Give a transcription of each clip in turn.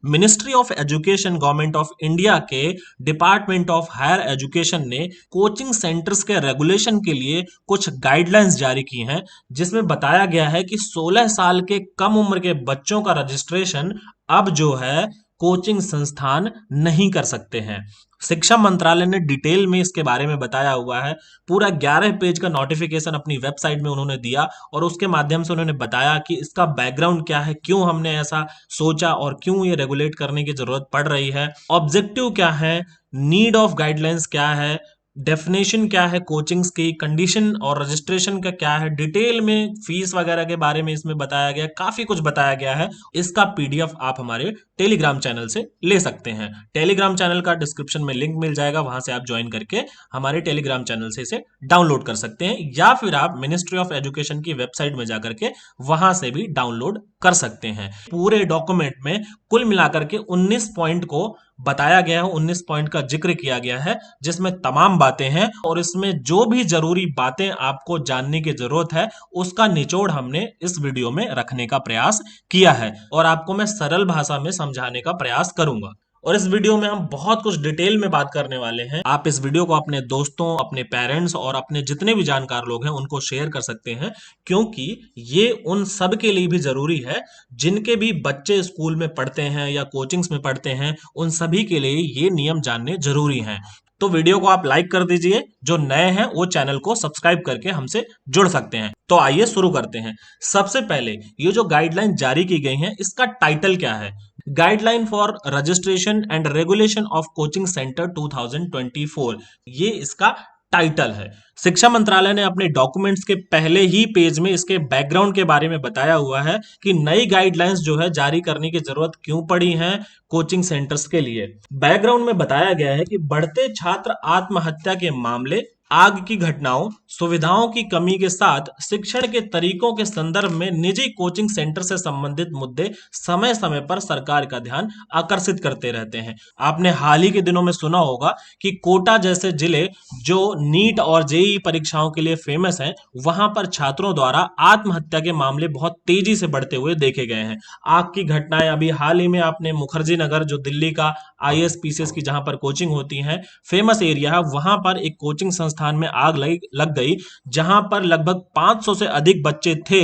Ministry of education government of India के department of higher education ने coaching centres के regulation के लिए कुछ गाइडलाइंस जारी की हैं, जिसमें बताया गया है कि 16 साल के कम उम्र के बच्चों का रजिस्ट्रेशन अब जो है कोचिंग संस्थान नहीं कर सकते हैं। शिक्षा मंत्रालय ने डिटेल में इसके बारे में बताया हुआ है। पूरा 11 पेज का नोटिफिकेशन अपनी वेबसाइट में उन्होंने दिया और उसके माध्यम से उन्होंने बताया कि इसका बैकग्राउंड क्या है, क्यों हमने ऐसा सोचा और क्यों ये रेगुलेट करने की जरूरत पड़ रही है, ऑब्जेक्टिव क्या है, नीड ऑफ गाइडलाइंस क्या है, डेफिनेशन क्या है कोचिंग्स की, कंडीशन और रजिस्ट्रेशन का क्या है, डिटेल में फीस वगैरह के बारे में इसमें बताया गया, काफी कुछ बताया गया है। इसका पीडीएफ आप हमारे टेलीग्राम चैनल से ले सकते हैं। टेलीग्राम चैनल का डिस्क्रिप्शन में लिंक मिल जाएगा, वहां से आप ज्वाइन करके हमारे टेलीग्राम चैनल से इसे डाउनलोड कर सकते हैं, या फिर आप मिनिस्ट्री ऑफ एजुकेशन की वेबसाइट में जाकर के वहां से भी डाउनलोड कर सकते हैं। पूरे डॉक्यूमेंट में कुल मिलाकर के 19 पॉइंट को बताया गया है, 19 पॉइंट का जिक्र किया गया है, जिसमें तमाम बातें हैं और इसमें जो भी जरूरी बातें आपको जानने की जरूरत है उसका निचोड़ हमने इस वीडियो में रखने का प्रयास किया है और आपको मैं सरल भाषा में समझाने का प्रयास करूंगा। और इस वीडियो में हम बहुत कुछ डिटेल में बात करने वाले हैं। आप इस वीडियो को अपने दोस्तों, अपने पेरेंट्स और अपने जितने भी जानकार लोग हैं उनको शेयर कर सकते हैं, क्योंकि ये उन सब के लिए भी जरूरी है जिनके भी बच्चे स्कूल में पढ़ते हैं या कोचिंग्स में पढ़ते हैं। उन सभी के लिए ये नियम जानने जरूरी हैं। तो वीडियो को आप लाइक कर दीजिए, जो नए हैं वो चैनल को सब्सक्राइब करके हमसे जुड़ सकते हैं। तो आइए शुरू करते हैं। सबसे पहले ये जो गाइडलाइन जारी की गई है इसका टाइटल क्या है? Guideline for registration and regulation of coaching centre 2024, ये इसका टाइटल है। शिक्षा मंत्रालय ने अपने डॉक्यूमेंट्स के पहले ही पेज में इसके बैकग्राउंड के बारे में बताया हुआ है कि नई गाइडलाइंस जो है जारी करने की जरूरत क्यों पड़ी है कोचिंग सेंटर्स के लिए। बैकग्राउंड में बताया गया है कि बढ़ते छात्र आत्महत्या के मामले, आग की घटनाओं, सुविधाओं की कमी के साथ शिक्षण के तरीकों के संदर्भ में निजी कोचिंग सेंटर से संबंधित मुद्दे समय समय पर सरकार का ध्यान आकर्षित करते रहते हैं। आपने हाल ही के दिनों में सुना होगा कि कोटा जैसे जिले जो नीट और जेईई परीक्षाओं के लिए फेमस हैं, वहां पर छात्रों द्वारा आत्महत्या के मामले बहुत तेजी से बढ़ते हुए देखे गए हैं। आग की घटनाएं अभी हाल ही में आपने मुखर्जी नगर, जो दिल्ली का आईएएस पीसीएस की जहां पर कोचिंग होती है, फेमस एरिया है, वहां पर एक कोचिंग संस्थान में आग लग गई, जहां पर लगभग 500 से अधिक बच्चे थे।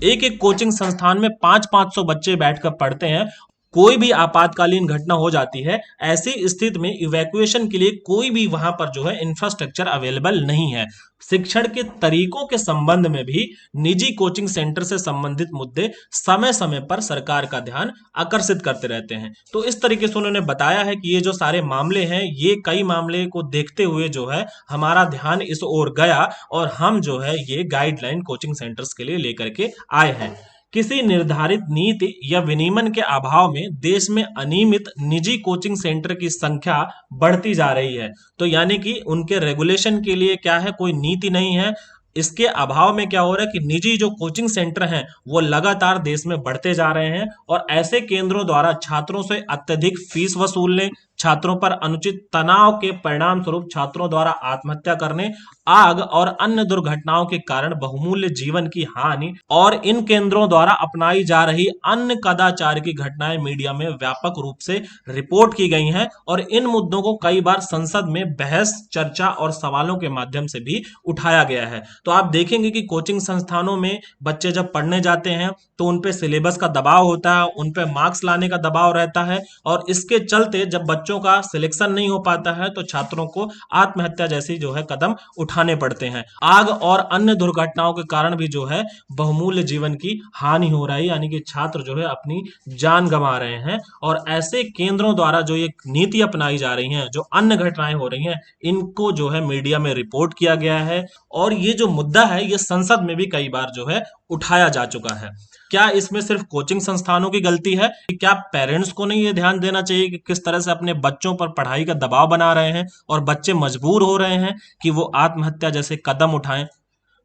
एक एक कोचिंग संस्थान में 500 बच्चे बैठकर पढ़ते हैं। कोई भी आपातकालीन घटना हो जाती है, ऐसी स्थिति में इवैक्यूएशन के लिए कोई भी वहां पर जो है इंफ्रास्ट्रक्चर अवेलेबल नहीं है। शिक्षण के तरीकों के संबंध में भी निजी कोचिंग सेंटर से संबंधित मुद्दे समय समय पर सरकार का ध्यान आकर्षित करते रहते हैं। तो इस तरीके से उन्होंने बताया है कि ये जो सारे मामले हैं, ये कई मामले को देखते हुए जो है हमारा ध्यान इस ओर गया और हम जो है ये गाइडलाइन कोचिंग सेंटर्स के लिए लेकर के आए हैं। किसी निर्धारित नीति या विनियमन के अभाव में देश में अनियमित निजी कोचिंग सेंटर की संख्या बढ़ती जा रही है। तो यानी कि उनके रेगुलेशन के लिए क्या है, कोई नीति नहीं है। इसके अभाव में क्या हो रहा है कि निजी जो कोचिंग सेंटर हैं वो लगातार देश में बढ़ते जा रहे हैं और ऐसे केंद्रों द्वारा छात्रों से अत्यधिक फीस वसूलने, छात्रों पर अनुचित तनाव के परिणाम स्वरूप छात्रों द्वारा आत्महत्या करने, आग और अन्य दुर्घटनाओं के कारण बहुमूल्य जीवन की हानि और इन केंद्रों द्वारा अपनाई जा रही अन्य कदाचार की घटनाएं मीडिया में व्यापक रूप से रिपोर्ट की गई हैं और इन मुद्दों को कई बार संसद में बहस, चर्चा और सवालों के माध्यम से भी उठाया गया है। तो आप देखेंगे कि कोचिंग संस्थानों में बच्चे जब पढ़ने जाते हैं तो उन पे सिलेबस का दबाव होता है, उन पे मार्क्स लाने का दबाव रहता है और इसके चलते जब बच्चों का सिलेक्शन नहीं हो पाता है तो छात्रों को आत्महत्या जैसी जो है कदम उठाने पड़ते हैं। आग और अन्य दुर्घटनाओं के कारण भी जो है बहुमूल्य जीवन की हानि हो रही है, यानी कि छात्र जो है अपनी जान गंवा रहे हैं। और ऐसे केंद्रों द्वारा जो ये नीति अपनाई जा रही है, जो अन्य घटनाएं हो रही हैं, इनको जो है मीडिया में रिपोर्ट किया गया है और ये जो मुद्दा है ये संसद में भी कई बार जो है उठाया जा चुका है। क्या इसमें सिर्फ कोचिंग संस्थानों की गलती है? क्या पेरेंट्स को नहीं ये ध्यान देना चाहिए कि किस तरह से अपने बच्चों पर पढ़ाई का दबाव बना रहे हैं और बच्चे मजबूर हो रहे हैं कि वो आत्महत्या जैसे कदम उठाएं?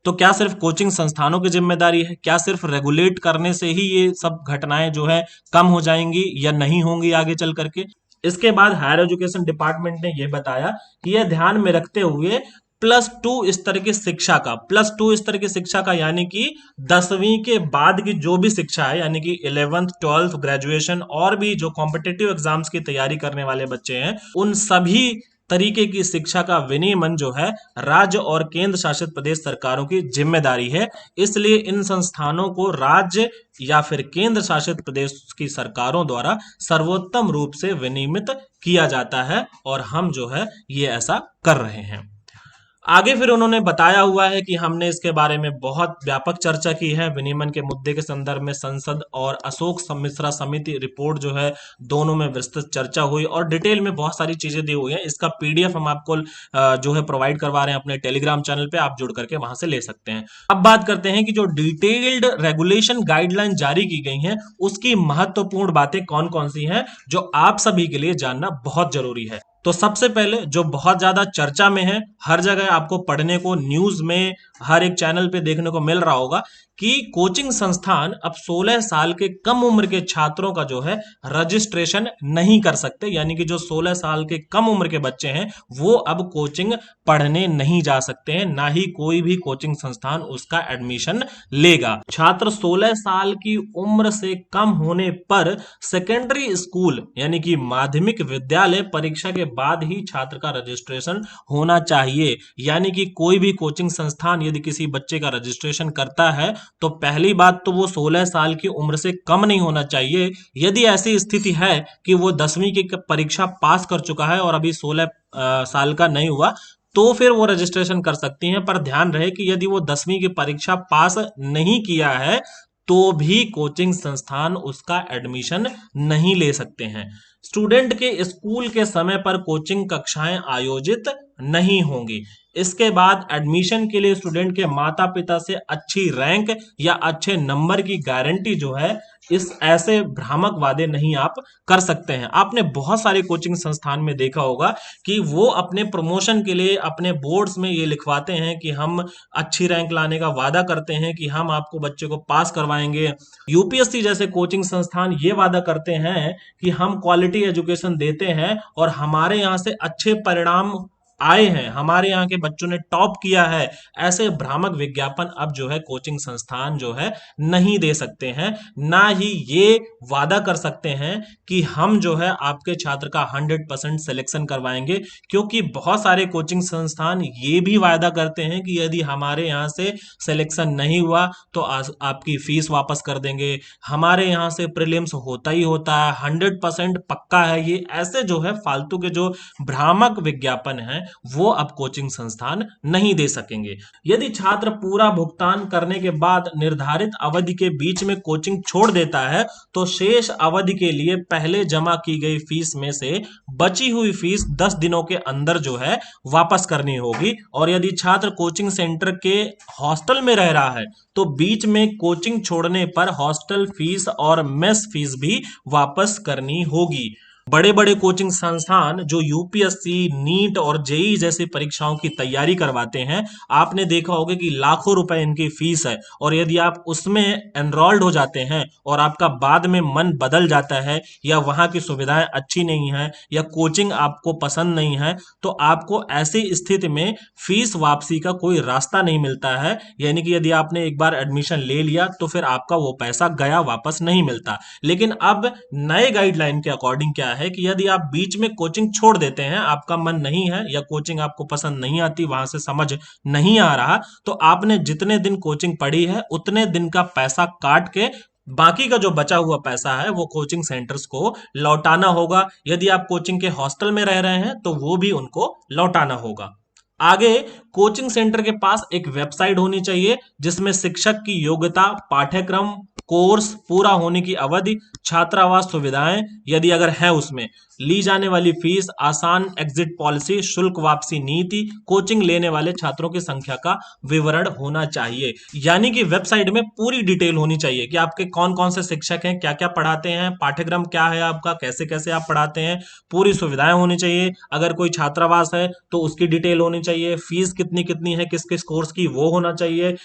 तो क्या सिर्फ कोचिंग संस्थानों की जिम्मेदारी है? क्या सिर्फ रेगुलेट करने से ही ये सब घटनाएं जो है कम हो जाएंगी या नहीं होंगी आगे चल करके? इसके बाद हायर एजुकेशन डिपार्टमेंट ने यह बताया कि यह ध्यान में रखते हुए +2 स्तर की शिक्षा का, +2 स्तर की शिक्षा का यानी कि 10वीं के बाद की जो भी शिक्षा है, यानी कि 11th 12th ग्रेजुएशन और भी जो कॉम्पिटिटिव एग्जाम्स की तैयारी करने वाले बच्चे हैं, उन सभी तरीके की शिक्षा का विनियमन जो है राज्य और केंद्र शासित प्रदेश सरकारों की जिम्मेदारी है। इसलिए इन संस्थानों को राज्य या फिर केंद्र शासित प्रदेश की सरकारों द्वारा सर्वोत्तम रूप से विनियमित किया जाता है और हम जो है ये ऐसा कर रहे हैं। आगे फिर उन्होंने बताया हुआ है कि हमने इसके बारे में बहुत व्यापक चर्चा की है। विनियमन के मुद्दे के संदर्भ में संसद और अशोक मिश्रा समिति रिपोर्ट जो है दोनों में विस्तृत चर्चा हुई और डिटेल में बहुत सारी चीजें दी हुई हैं। इसका पीडीएफ हम आपको जो है प्रोवाइड करवा रहे हैं अपने टेलीग्राम चैनल पे, आप जुड़ करके वहां से ले सकते हैं। अब बात करते हैं कि जो डिटेल्ड रेगुलेशन गाइडलाइन जारी की गई हैं उसकी महत्वपूर्ण बातें कौन कौन सी हैं जो आप सभी के लिए जानना बहुत जरूरी है। तो सबसे पहले जो बहुत ज्यादा चर्चा में है, हर जगह आपको पढ़ने को न्यूज में हर एक चैनल पे देखने को मिल रहा होगा कि कोचिंग संस्थान अब 16 साल के कम उम्र के छात्रों का जो है रजिस्ट्रेशन नहीं कर सकते, यानी कि जो 16 साल के कम उम्र के बच्चे हैं वो अब कोचिंग पढ़ने नहीं जा सकते हैं, ना ही कोई भी कोचिंग संस्थान उसका एडमिशन लेगा। छात्र 16 साल की उम्र से कम होने पर सेकेंडरी स्कूल यानी कि माध्यमिक विद्यालय परीक्षा के बाद ही छात्र का रजिस्ट्रेशन होना चाहिए। यानी कि कोई भी कोचिंग संस्थान यदि किसी बच्चे का रजिस्ट्रेशन करता है तो पहली बात तो वो 16 साल की उम्र से कम नहीं होना चाहिए। यदि ऐसी स्थिति है कि वो 10वीं की परीक्षा पास कर चुका है और अभी 16 साल का नहीं हुआ तो फिर वो रजिस्ट्रेशन कर सकती हैं, पर ध्यान रहे कि यदि वो 10वीं की परीक्षा पास नहीं किया है तो भी कोचिंग संस्थान उसका एडमिशन नहीं ले सकते हैं। स्टूडेंट के स्कूल के समय पर कोचिंग कक्षाएं आयोजित नहीं होंगी। इसके बाद एडमिशन के लिए स्टूडेंट के माता पिता से अच्छी रैंक या अच्छे नंबर की गारंटी जो है इस ऐसे भ्रामक वादे नहीं आप कर सकते हैं। आपने बहुत सारे कोचिंग संस्थान में देखा होगा कि वो अपने प्रमोशन के लिए अपने बोर्ड्स में ये लिखवाते हैं कि हम अच्छी रैंक लाने का वादा करते हैं कि हम आपको बच्चे को पास करवाएंगे। यूपीएससी जैसे कोचिंग संस्थान ये वादा करते हैं कि हम क्वालिटी एजुकेशन देते हैं और हमारे यहाँ से अच्छे परिणाम आए हैं, हमारे यहाँ के बच्चों ने टॉप किया है। ऐसे भ्रामक विज्ञापन अब जो है कोचिंग संस्थान जो है नहीं दे सकते हैं, ना ही ये वादा कर सकते हैं कि हम जो है आपके छात्र का 100% सिलेक्शन करवाएंगे, क्योंकि बहुत सारे कोचिंग संस्थान ये भी वादा करते हैं कि यदि हमारे यहाँ से सिलेक्शन नहीं हुआ तो आपकी फीस वापस कर देंगे, हमारे यहाँ से प्रीलिम्स होता ही होता है, 100% पक्का है। ये ऐसे जो है फालतू के जो भ्रामक विज्ञापन है वो अब कोचिंग संस्थान नहीं दे सकेंगे। यदि छात्र पूरा भुगतान करने के बाद निर्धारित अवधि के बीच में कोचिंग छोड़ देता है तो शेष अवधि के लिए पहले जमा की गई फीस में से बची हुई फीस 10 दिनों के अंदर जो है वापस करनी होगी। और यदि छात्र कोचिंग सेंटर के हॉस्टल में रह रहा है तो बीच में कोचिंग छोड़ने पर हॉस्टल फीस और मेस फीस भी वापस करनी होगी। बड़े बड़े कोचिंग संस्थान जो यूपीएससी, नीट और जेई जैसी परीक्षाओं की तैयारी करवाते हैं, आपने देखा होगा कि लाखों रुपए इनकी फीस है, और यदि आप उसमें एनरोल्ड हो जाते हैं और आपका बाद में मन बदल जाता है या वहां की सुविधाएं अच्छी नहीं है या कोचिंग आपको पसंद नहीं है तो आपको ऐसी स्थिति में फीस वापसी का कोई रास्ता नहीं मिलता है। यानी कि यदि आपने एक बार एडमिशन ले लिया तो फिर आपका वो पैसा गया, वापस नहीं मिलता। लेकिन अब नए गाइडलाइन के अकॉर्डिंग क्या है कि यदि आप बीच में कोचिंग छोड़ देते हैं, आपका मन नहीं है या कोचिंग आपको पसंद नहीं आती, वहां से समझ नहीं आ रहा, तो आपने जितने दिन कोचिंग पढ़ी है उतने दिन का पैसा काट के बाकी का जो बचा हुआ पैसा है वो कोचिंग सेंटर्स को लौटाना होगा। यदि आप कोचिंग के हॉस्टल में रह रहे हैं तो वो भी उनको लौटाना होगा। आगे कोचिंग सेंटर के पास एक वेबसाइट होनी चाहिए जिसमें शिक्षक की योग्यता, पाठ्यक्रम, कोर्स पूरा होने की अवधि, छात्रावास सुविधाएं यदि अगर है उसमें, ली जाने वाली फीस, आसान एग्जिट पॉलिसी, शुल्क वापसी नीति, कोचिंग लेने वाले छात्रों की संख्या का विवरण होना चाहिए। यानी कि वेबसाइट में पूरी डिटेल होनी चाहिए कि आपके कौन कौन से शिक्षक हैं, क्या क्या पढ़ाते हैं, पाठ्यक्रम क्या है आपका, कैसे कैसे आप पढ़ाते हैं, पूरी सुविधाएं होनी चाहिए। अगर कोई छात्रावास है तो उसकी डिटेल होनी चाहिए, फीस कितनी कितनी है, किस किस कोर्स की, वो होना चाहिए।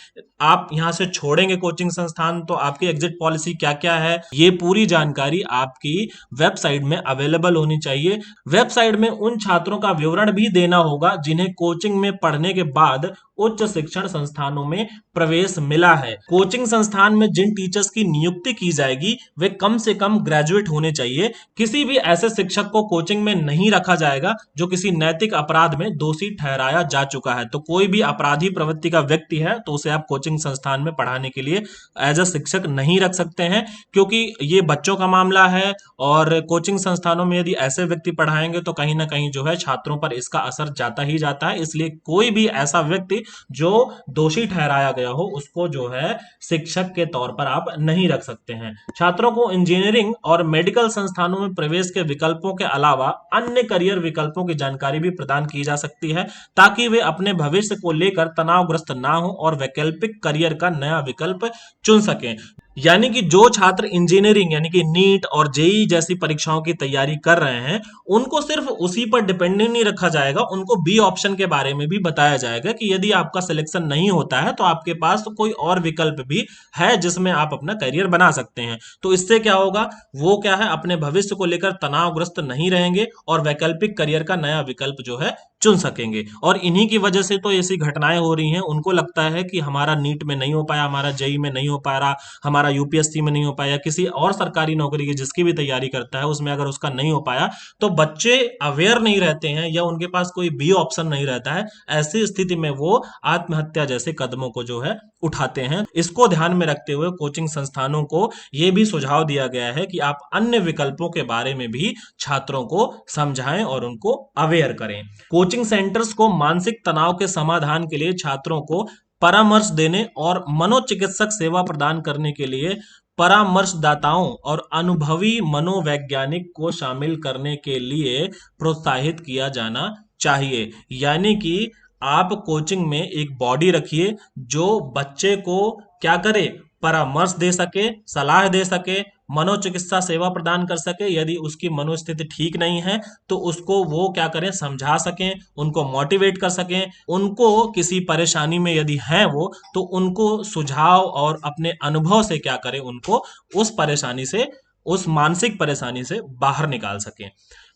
आप यहाँ से छोड़ेंगे कोचिंग संस्थान तो आपकी एग्जिट पॉलिसी क्या क्या है, ये पूरी जानकारी आपकी वेबसाइट में अवेलेबल होनी चाहिए। वेबसाइट में उन छात्रों का विवरण भी देना होगा जिन्हें कोचिंग में पढ़ने के बाद उच्च शिक्षण संस्थानों में प्रवेश मिला है। कोचिंग संस्थान में जिन टीचर्स की नियुक्ति की जाएगी वे कम से कम ग्रेजुएट होने चाहिए। किसी भी ऐसे शिक्षक को कोचिंग में नहीं रखा जाएगा जो किसी नैतिक अपराध में दोषी ठहराया जा चुका है। तो कोई भी अपराधी प्रवृत्ति का व्यक्ति है तो उसे आप कोचिंग संस्थान में पढ़ाने के लिए एज अ शिक्षक नहीं रख सकते हैं, क्योंकि ये बच्चों का मामला है और कोचिंग संस्थानों में यदि ऐसे व्यक्ति पढ़ाएंगे तो कहीं ना कहीं जो है छात्रों पर इसका असर जाता ही जाता है। इसलिए कोई भी ऐसा व्यक्ति जो दोषी ठहराया गया हो उसको जो है शिक्षक के तौर पर आप नहीं रख सकते हैं। छात्रों को इंजीनियरिंग और मेडिकल संस्थानों में प्रवेश के विकल्पों के अलावा अन्य करियर विकल्पों की जानकारी भी प्रदान की जा सकती है ताकि वे अपने भविष्य को लेकर तनावग्रस्त ना हो और वैकल्पिक करियर का नया विकल्प चुन सकें। यानी कि जो छात्र इंजीनियरिंग यानी कि नीट और जेई जैसी परीक्षाओं की तैयारी कर रहे हैं उनको सिर्फ उसी पर डिपेंडेंट नहीं रखा जाएगा, उनको बी ऑप्शन के बारे में भी बताया जाएगा कि यदि आपका सिलेक्शन नहीं होता है तो आपके पास तो कोई और विकल्प भी है जिसमें आप अपना करियर बना सकते हैं। तो इससे क्या होगा, वो क्या है अपने भविष्य को लेकर तनावग्रस्त नहीं रहेंगे और वैकल्पिक करियर का नया विकल्प जो है चुन सकेंगे। और इन्हीं की वजह से तो ऐसी घटनाएं हो रही हैं, उनको लगता है कि हमारा नीट में नहीं हो पाया, हमारा जेई में नहीं हो पा रहा, हमारा यूपीएससी में नहीं हो पाया, किसी और सरकारी नौकरी की जिसकी भी तैयारी करता है उसमें अगर उसका नहीं हो पाया तो बच्चे अवेयर नहीं रहते हैं या उनके पास कोई बी ऑप्शन नहीं रहता है। ऐसी स्थिति में वो आत्महत्या जैसे कदमों को जो है उठाते हैं। इसको ध्यान में रखते हुए कोचिंग संस्थानों को यह भी सुझाव दिया गया है कि आप अन्य विकल्पों के बारे में भी छात्रों को समझाएं और उनको अवेयर करें। कोचिंग सेंटर्स को मानसिक तनाव के समाधान के लिए छात्रों को परामर्श देने और मनोचिकित्सक सेवा प्रदान करने के लिए परामर्शदाताओं और अनुभवी मनोवैज्ञानिक को शामिल करने के लिए प्रोत्साहित किया जाना चाहिए। यानी कि आप कोचिंग में एक बॉडी रखिए जो बच्चे को क्या करे, परामर्श दे सके, सलाह दे सके, मनोचिकित्सा सेवा प्रदान कर सके। यदि उसकी मनोस्थिति ठीक नहीं है तो उसको वो क्या करें, समझा सकें, उनको मोटिवेट कर सकें, उनको किसी परेशानी में यदि हैं वो तो उनको सुझाव और अपने अनुभव से क्या करें, उनको उस परेशानी से, उस मानसिक परेशानी से बाहर निकाल सकें।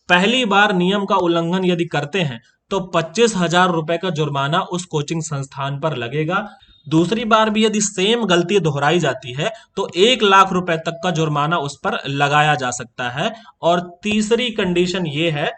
पहली बार नियम का उल्लंघन यदि करते हैं तो 25,000 रुपए का जुर्माना उस कोचिंग संस्थान पर लगेगा। दूसरी बार भी यदि सेम गलती दोहराई जाती है तो 1 लाख रुपए तक का जुर्माना उस पर लगाया जा सकता है। और तीसरी कंडीशन ये है,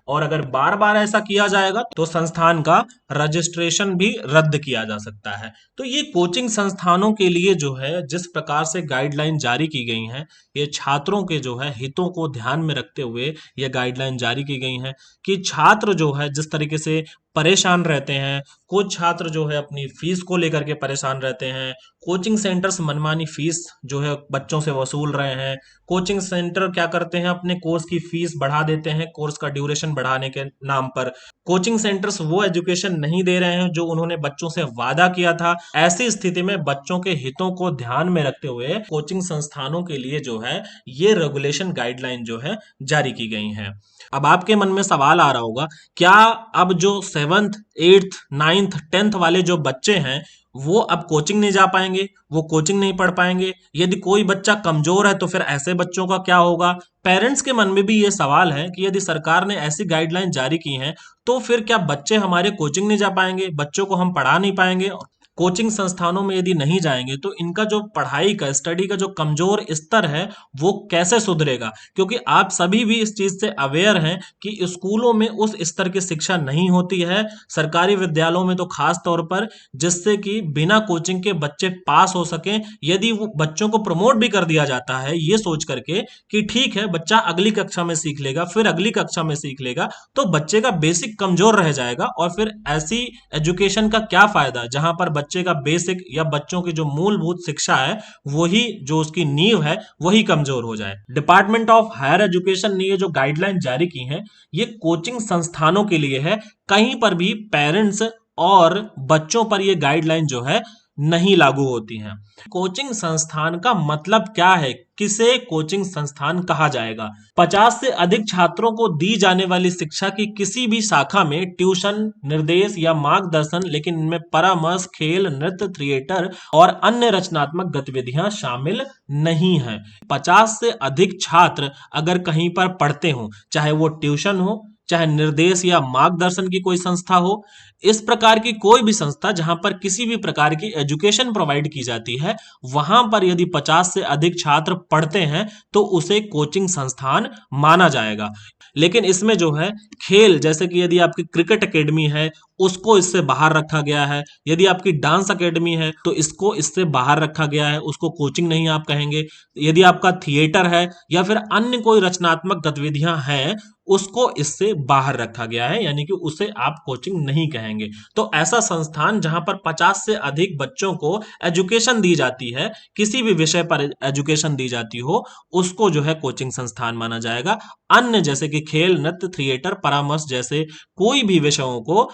और अगर बार बार ऐसा किया जाएगा तो संस्थान का रजिस्ट्रेशन भी रद्द किया जा सकता है। तो ये कोचिंग संस्थानों के लिए जो है जिस प्रकार से गाइडलाइन जारी की गई हैं, ये छात्रों के जो है हितों को ध्यान में रखते हुए ये गाइडलाइन जारी की गई हैं कि छात्र जो है जिस तरीके से परेशान रहते हैं, कुछ छात्र जो है अपनी फीस को लेकर के परेशान रहते हैं, कोचिंग सेंटर्स मनमानी फीस जो है बच्चों से वसूल रहे हैं, कोचिंग सेंटर क्या करते हैं अपने कोर्स की फीस बढ़ा देते हैं कोर्स का ड्यूरेशन बढ़ाने के नाम पर, कोचिंग सेंटर्स वो एजुकेशन नहीं दे रहे हैं जो उन्होंने बच्चों से वादा किया था। ऐसी स्थिति में बच्चों के हितों को ध्यान में रखते हुए कोचिंग संस्थानों के लिए जो है ये रेगुलेशन गाइडलाइन जो है जारी की गई हैं। अब आपके मन में सवाल आ रहा होगा, क्या अब जो 7th 8th 9th 10th वाले जो बच्चे हैं वो अब कोचिंग नहीं जा पाएंगे, वो कोचिंग नहीं पढ़ पाएंगे? यदि कोई बच्चा कमजोर है तो फिर ऐसे बच्चों का क्या होगा? पेरेंट्स के मन में भी ये सवाल है कि यदि सरकार ने ऐसी गाइडलाइन जारी की हैं तो फिर क्या बच्चे हमारे कोचिंग नहीं जा पाएंगे, बच्चों को हम पढ़ा नहीं पाएंगे? कोचिंग संस्थानों में यदि नहीं जाएंगे तो इनका जो पढ़ाई का, स्टडी का जो कमजोर स्तर है वो कैसे सुधरेगा? क्योंकि आप सभी भी इस चीज से अवेयर हैं कि स्कूलों में उस स्तर की शिक्षा नहीं होती है, सरकारी विद्यालयों में तो खास तौर पर, जिससे कि बिना कोचिंग के बच्चे पास हो सकें। यदि वो बच्चों को प्रमोट भी कर दिया जाता है ये सोच करके कि ठीक है बच्चा अगली कक्षा में सीख लेगा, फिर अगली कक्षा में सीख लेगा, तो बच्चे का बेसिक कमजोर रह जाएगा और फिर ऐसी एजुकेशन का क्या फायदा जहां पर बच्चे का बेसिक या बच्चों की जो मूलभूत शिक्षा है वही, जो उसकी नींव है वही कमजोर हो जाए। डिपार्टमेंट ऑफ हायर एजुकेशन ने ये जो गाइडलाइन जारी की है ये कोचिंग संस्थानों के लिए है। कहीं पर भी पेरेंट्स और बच्चों पर ये गाइडलाइन जो है नहीं लागू होती हैं। कोचिंग संस्थान का मतलब क्या है, किसे कोचिंग संस्थान कहा जाएगा? 50 से अधिक छात्रों को दी जाने वाली शिक्षा की किसी भी शाखा में ट्यूशन, निर्देश या मार्गदर्शन, लेकिन इनमें परामर्श, खेल, नृत्य, थिएटर और अन्य रचनात्मक गतिविधियां शामिल नहीं हैं। 50 से अधिक छात्र अगर कहीं पर पढ़ते हो, चाहे वो ट्यूशन हो, चाहे निर्देश या मार्गदर्शन की कोई संस्था हो, इस प्रकार की कोई भी संस्था जहां पर किसी भी प्रकार की एजुकेशन प्रोवाइड की जाती है, वहां पर यदि 50 से अधिक छात्र पढ़ते हैं तो उसे कोचिंग संस्थान माना जाएगा। लेकिन इसमें जो है खेल, जैसे कि यदि आपकी क्रिकेट एकेडमी है, उसको इससे बाहर रखा गया है। यदि आपकी डांस एकेडमी है तो इसको इससे बाहर रखा गया है, उसको कोचिंग नहीं आप कहेंगे। यदि आपका थिएटर है या फिर अन्य कोई रचनात्मक गतिविधियां हैं, उसको इससे बाहर रखा गया है, यानी कि उसे आप कोचिंग नहीं कहेंगे। तो ऐसा संस्थान जहां पर 50 से अधिक बच्चों को एजुकेशन दी जाती है, किसी भी विषय पर एजुकेशन दी जाती हो, उसको जो है कोचिंग संस्थान माना जाएगा। अन्य जैसे कि खेल, नृत्य, थिएटर, परामर्श जैसे कोई भी विषयों को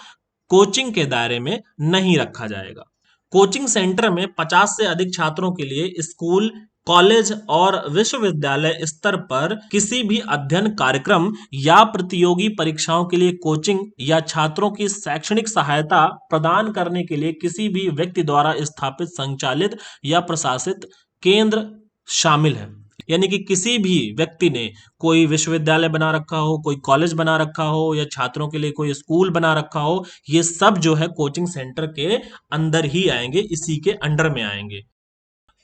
कोचिंग के दायरे में नहीं रखा जाएगा। कोचिंग सेंटर में 50 से अधिक छात्रों के लिए स्कूल, कॉलेज और विश्वविद्यालय स्तर पर किसी भी अध्ययन कार्यक्रम या प्रतियोगी परीक्षाओं के लिए कोचिंग या छात्रों की शैक्षणिक सहायता प्रदान करने के लिए किसी भी व्यक्ति द्वारा स्थापित, संचालित या प्रशासित केंद्र शामिल है। यानी कि किसी भी व्यक्ति ने कोई विश्वविद्यालय बना रखा हो, कोई कॉलेज बना रखा हो या छात्रों के लिए कोई स्कूल बना रखा हो, ये सब जो है कोचिंग सेंटर के अंदर ही आएंगे, इसी के अंडर में आएंगे।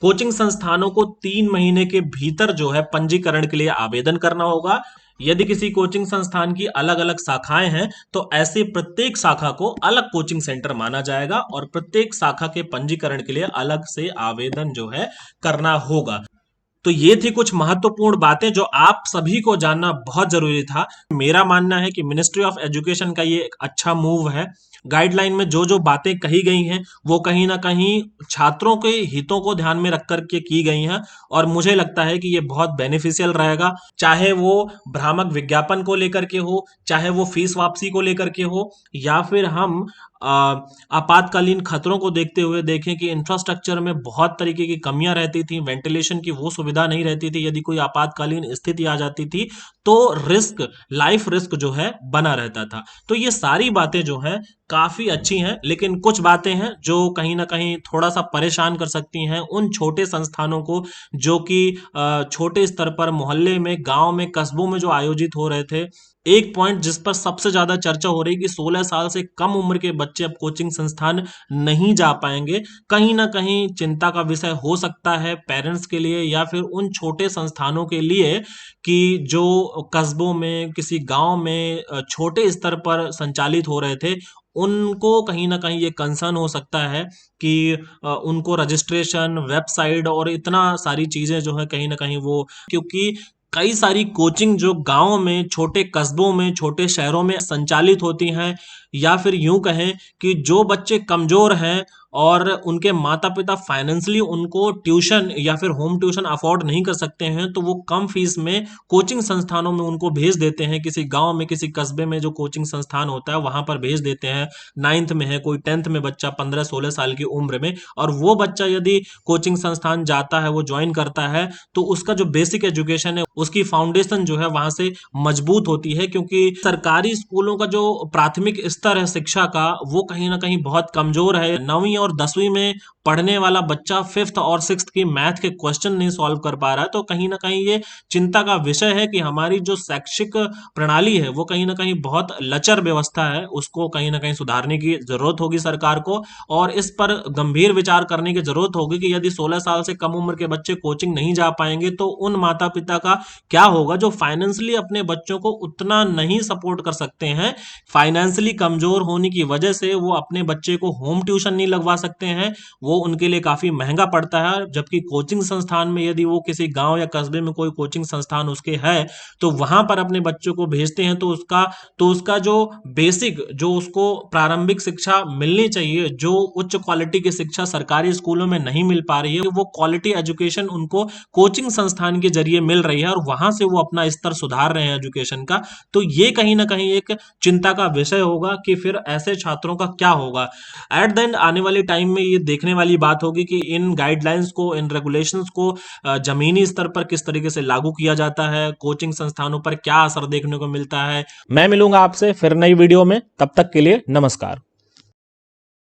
कोचिंग संस्थानों को 3 महीने के भीतर जो है पंजीकरण के लिए आवेदन करना होगा। यदि किसी कोचिंग संस्थान की अलग अलग शाखाएं हैं तो ऐसे प्रत्येक शाखा को अलग कोचिंग सेंटर माना जाएगा और प्रत्येक शाखा के पंजीकरण के लिए अलग से आवेदन जो है करना होगा। तो ये थी कुछ महत्वपूर्ण बातें जो आप सभी को जानना बहुत जरूरी था। मेरा मानना है कि मिनिस्ट्री ऑफ एजुकेशन का ये एक अच्छा मूव है। गाइडलाइन में जो जो बातें कही गई हैं वो कहीं ना कहीं छात्रों के हितों को ध्यान में रख करके की गई हैं और मुझे लगता है कि ये बहुत बेनिफिशियल रहेगा। चाहे वो भ्रामक विज्ञापन को लेकर के हो, चाहे वो फीस वापसी को लेकर के हो, या फिर हम आपातकालीन खतरों को देखते हुए देखें कि इंफ्रास्ट्रक्चर में बहुत तरीके की कमियां रहती थी, वेंटिलेशन की वो सुविधा नहीं रहती थी। यदि कोई आपातकालीन स्थिति आ जाती थी तो रिस्क, लाइफ रिस्क जो है बना रहता था। तो ये सारी बातें जो हैं काफी अच्छी हैं, लेकिन कुछ बातें हैं जो कहीं ना कहीं थोड़ा सा परेशान कर सकती हैं उन छोटे संस्थानों को जो कि छोटे स्तर पर मोहल्ले में, गांव में, कस्बों में जो आयोजित हो रहे थे। एक पॉइंट जिस पर सबसे ज्यादा चर्चा हो रही कि 16 साल से कम उम्र के बच्चे अब कोचिंग संस्थान नहीं जा पाएंगे, कहीं ना कहीं चिंता का विषय हो सकता है पेरेंट्स के लिए या फिर उन छोटे संस्थानों के लिए कि जो कस्बों में, किसी गांव में छोटे स्तर पर संचालित हो रहे थे। उनको कहीं ना कहीं ये कंसर्न हो सकता है कि उनको रजिस्ट्रेशन, वेबसाइट और इतना सारी चीजें जो है कहीं ना कहीं वो, क्योंकि कई सारी कोचिंग जो गांव में, छोटे कस्बों में, छोटे शहरों में संचालित होती हैं, या फिर यूं कहें कि जो बच्चे कमजोर हैं और उनके माता पिता फाइनेंशियली उनको ट्यूशन या फिर होम ट्यूशन अफोर्ड नहीं कर सकते हैं, तो वो कम फीस में कोचिंग संस्थानों में उनको भेज देते हैं। किसी गांव में, किसी कस्बे में जो कोचिंग संस्थान होता है वहां पर भेज देते हैं। 9th में है, कोई 10th में बच्चा 15-16 साल की उम्र में, और वो बच्चा यदि कोचिंग संस्थान जाता है, वो ज्वाइन करता है, तो उसका जो बेसिक एजुकेशन है, उसकी फाउंडेशन जो है वहां से मजबूत होती है। क्योंकि सरकारी स्कूलों का जो प्राथमिक स्तर है शिक्षा का, वो कहीं ना कहीं बहुत कमजोर है। 9वीं और 10वीं में पढ़ने वाला बच्चा 5th और 6th की मैथ के क्वेश्चन नहीं सॉल्व कर पा रहा है, तो कहीं ना कहीं ये चिंता का विषय है कि हमारी जो शैक्षिक प्रणाली है वो कहीं ना कहीं बहुत लचर व्यवस्था है, उसको कहीं ना कहीं सुधारने की जरूरत होगी सरकार को। और इस पर गंभीर विचार करने की जरूरत होगी कि यदि 16 साल से कम उम्र के बच्चे कोचिंग नहीं जा पाएंगे तो उन माता पिता का क्या होगा जो फाइनेंशियली अपने बच्चों को उतना नहीं सपोर्ट कर सकते हैं। फाइनेंशियली कमजोर होने की वजह से वो अपने बच्चे को होम ट्यूशन नहीं लगवा सकते हैं, वो उनके लिए काफी महंगा पड़ता है। जबकि कोचिंग संस्थान में यदि वो किसी गांव या कस्बे में कोई कोचिंग संस्थान उसके है तो वहां पर अपने बच्चों को भेजते हैं, तो उसका जो बेसिक, जो उसको प्रारंभिक शिक्षा मिलनी चाहिए, जो उच्च क्वालिटी की शिक्षा सरकारी स्कूलों में नहीं मिल पा रही है, वो क्वालिटी एजुकेशन उनको कोचिंग संस्थान के जरिए मिल रही है और वहां से वो अपना स्तर सुधार रहे हैं एजुकेशन का। तो ये कहीं ना कहीं एक चिंता का विषय होगा कि फिर ऐसे छात्रों का क्या होगा। एट द एंड आने वाली टाइम में ये देखने वाली बात होगी कि इन गाइडलाइंस को, इन रेगुलेशंस को जमीनी स्तर पर किस तरीके से लागू किया जाता है, कोचिंग संस्थानों पर क्या असर देखने को मिलता है। मैं मिलूंगा आपसे फिर नई वीडियो में, तब तक के लिए नमस्कार।